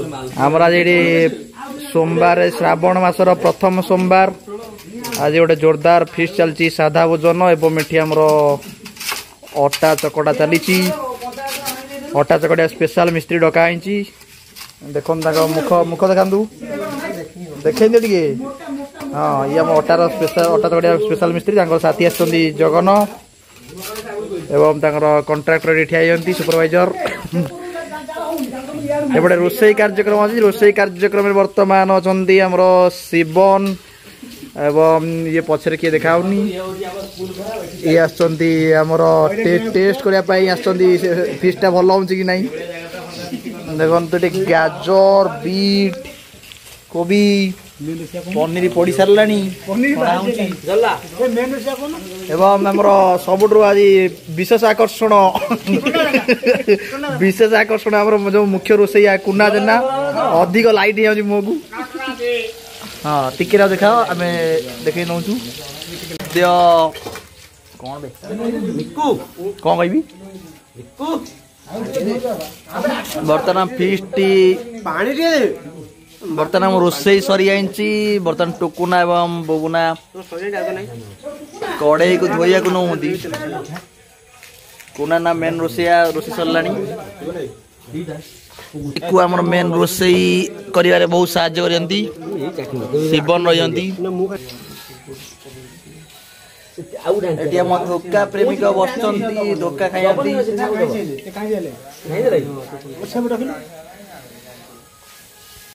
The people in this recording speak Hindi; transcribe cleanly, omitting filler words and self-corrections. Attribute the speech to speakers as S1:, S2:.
S1: आमर आज सोमवार श्रावण मासर प्रथम सोमवार आज गोटे जोरदार फिस्ट चलती साधा भोजन एवं एटी आमर अटा चकटा चली अटा चकटिया स्पेशल मिस्त्री डकाई देख मुख मुख देखा देखे टे हाँ ये आम अटार स्पेशल अटा चकटिया स्पेशल मिस्त्री साथी आसुँच जगन एवं कंट्राक्टर ठिया सुपरवाइजर एपटे रोसई कार्यक्रम अच्छी रोसई कार्यक्रम वर्तमान अच्छा आमर शिवन एवं ये पछरे किए देखा ये आमर टेस्ट करने फिशटा भल हो कि नहीं देखते गाजर बीट कोबी पनीर पड़ सारा एवं आमर सब आज विशेष आकर्षण आमर जो मुख्य रोसई कुना जेना अधिक लाइट हो मुह को हाँ टिके देखा आम देख नौ कौन कौन कह बर्तमान फिस्ट बर्तमान रोसई सरी जाइए बर्तमान टुकुना एवं बबुना कड़े को धोया को नौती कुना ना मेन रोसैया रोसई सरला आमर मेन रोसई कर बहुत साहय शिवन रही धोका प्रेमिक बस धोका खाई